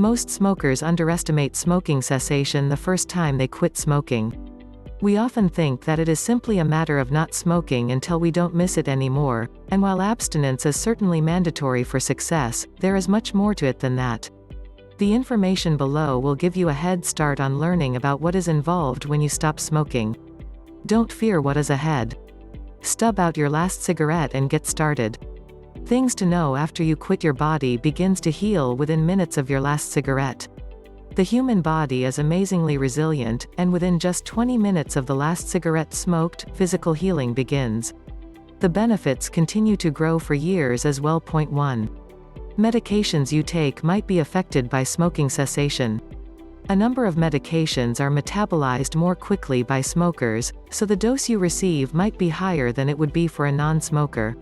Most smokers underestimate smoking cessation the first time they quit smoking. We often think that it is simply a matter of not smoking until we don't miss it anymore, and while abstinence is certainly mandatory for success, there is much more to it than that. The information below will give you a head start on learning about what is involved when you stop smoking. Don't fear what is ahead. Stub out your last cigarette and get started. Things to know after you quit: your body begins to heal within minutes of your last cigarette. The human body is amazingly resilient, and within just 20 minutes of the last cigarette smoked, physical healing begins. The benefits continue to grow for years as well. Point 1. Medications you take might be affected by smoking cessation. A number of medications are metabolized more quickly by smokers, so the dose you receive might be higher than it would be for a non-smoker.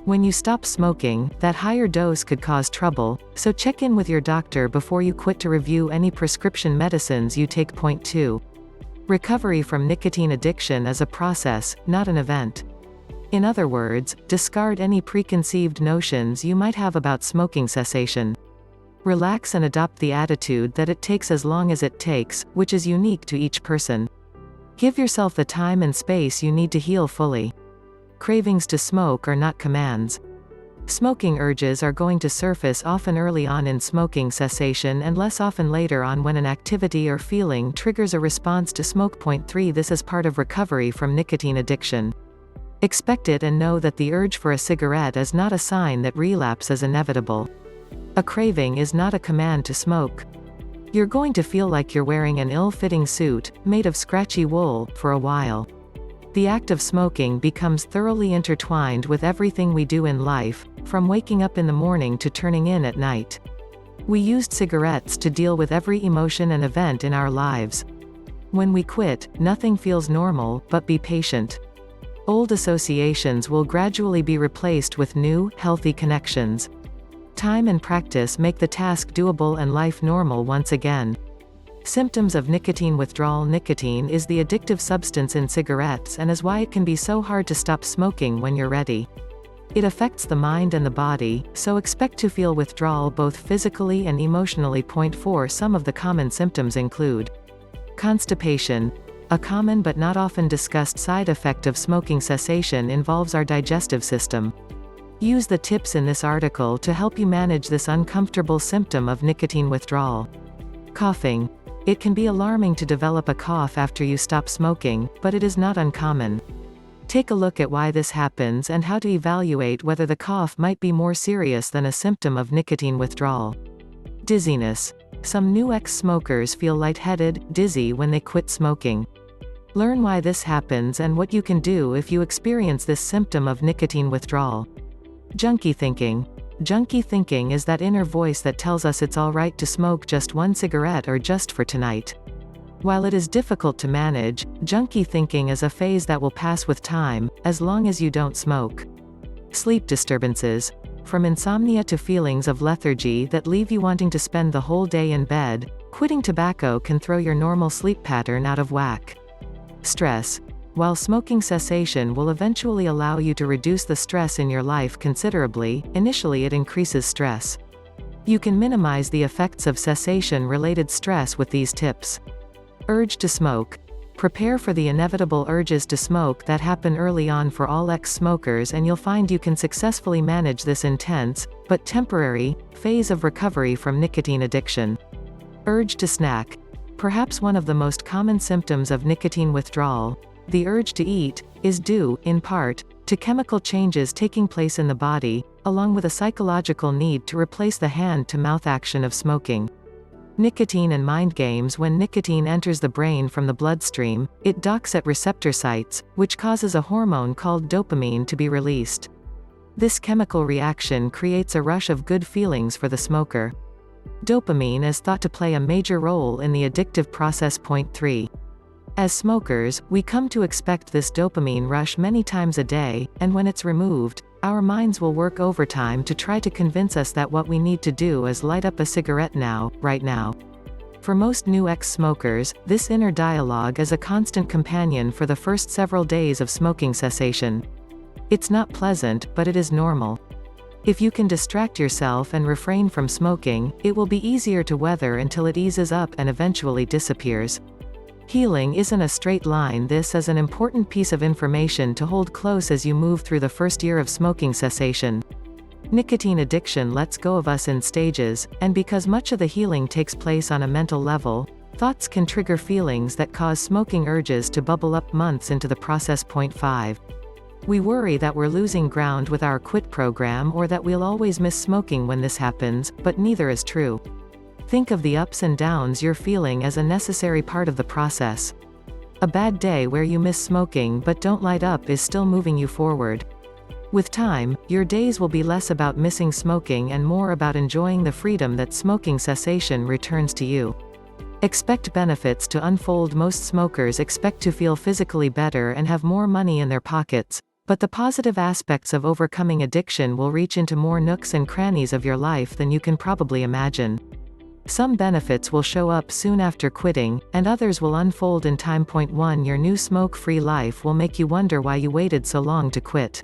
When you stop smoking, that higher dose could cause trouble, so check in with your doctor before you quit to review any prescription medicines you take. Point 2. Recovery from nicotine addiction is a process, not an event. In other words, discard any preconceived notions you might have about smoking cessation. Relax and adopt the attitude that it takes as long as it takes, which is unique to each person. Give yourself the time and space you need to heal fully. Cravings to smoke are not commands. Smoking urges are going to surface often early on in smoking cessation and less often later on when an activity or feeling triggers a response to smoke. Point 3. This is part of recovery from nicotine addiction. Expect it and know that the urge for a cigarette is not a sign that relapse is inevitable. A craving is not a command to smoke. You're going to feel like you're wearing an ill-fitting suit, made of scratchy wool, for a while. The act of smoking becomes thoroughly intertwined with everything we do in life, from waking up in the morning to turning in at night. We used cigarettes to deal with every emotion and event in our lives. When we quit, nothing feels normal, but be patient. Old associations will gradually be replaced with new, healthy connections. Time and practice make the task doable and life normal once again. Symptoms of nicotine withdrawal. Nicotine is the addictive substance in cigarettes and is why it can be so hard to stop smoking when you're ready. It affects the mind and the body, so expect to feel withdrawal both physically and emotionally. Point 4. Some of the common symptoms include constipation. A common but not often discussed side effect of smoking cessation involves our digestive system. Use the tips in this article to help you manage this uncomfortable symptom of nicotine withdrawal. Coughing. It can be alarming to develop a cough after you stop smoking, but it is not uncommon. Take a look at why this happens and how to evaluate whether the cough might be more serious than a symptom of nicotine withdrawal. Dizziness. Some new ex-smokers feel lightheaded, dizzy when they quit smoking. Learn why this happens and what you can do if you experience this symptom of nicotine withdrawal. Junkie thinking. Junkie thinking is that inner voice that tells us it's alright to smoke just one cigarette or just for tonight. While it is difficult to manage, junkie thinking is a phase that will pass with time, as long as you don't smoke. Sleep disturbances. From insomnia to feelings of lethargy that leave you wanting to spend the whole day in bed, quitting tobacco can throw your normal sleep pattern out of whack. Stress. While smoking cessation will eventually allow you to reduce the stress in your life considerably, initially it increases stress. You can minimize the effects of cessation-related stress with these tips. Urge to smoke. Prepare for the inevitable urges to smoke that happen early on for all ex-smokers, and you'll find you can successfully manage this intense, but temporary, phase of recovery from nicotine addiction. Urge to snack. Perhaps one of the most common symptoms of nicotine withdrawal, the urge to eat, is due, in part, to chemical changes taking place in the body, along with a psychological need to replace the hand-to-mouth action of smoking. Nicotine and mind games. When nicotine enters the brain from the bloodstream, it docks at receptor sites, which causes a hormone called dopamine to be released. This chemical reaction creates a rush of good feelings for the smoker. Dopamine is thought to play a major role in the addictive process. Point 3. As smokers, we come to expect this dopamine rush many times a day, and when it's removed, our minds will work overtime to try to convince us that what we need to do is light up a cigarette now, right now. For most new ex-smokers, this inner dialogue is a constant companion for the first several days of smoking cessation. It's not pleasant, but it is normal. If you can distract yourself and refrain from smoking, it will be easier to weather until it eases up and eventually disappears. Healing isn't a straight line. This is an important piece of information to hold close as you move through the first year of smoking cessation. Nicotine addiction lets go of us in stages, and because much of the healing takes place on a mental level, thoughts can trigger feelings that cause smoking urges to bubble up months into the process. Point 5. We worry that we're losing ground with our quit program or that we'll always miss smoking when this happens, but neither is true. Think of the ups and downs you're feeling as a necessary part of the process. A bad day where you miss smoking but don't light up is still moving you forward. With time, your days will be less about missing smoking and more about enjoying the freedom that smoking cessation returns to you. Expect benefits to unfold. Most smokers expect to feel physically better and have more money in their pockets, but the positive aspects of overcoming addiction will reach into more nooks and crannies of your life than you can probably imagine. Some benefits will show up soon after quitting, and others will unfold in time. Point 1. Your new smoke-free life will make you wonder why you waited so long to quit.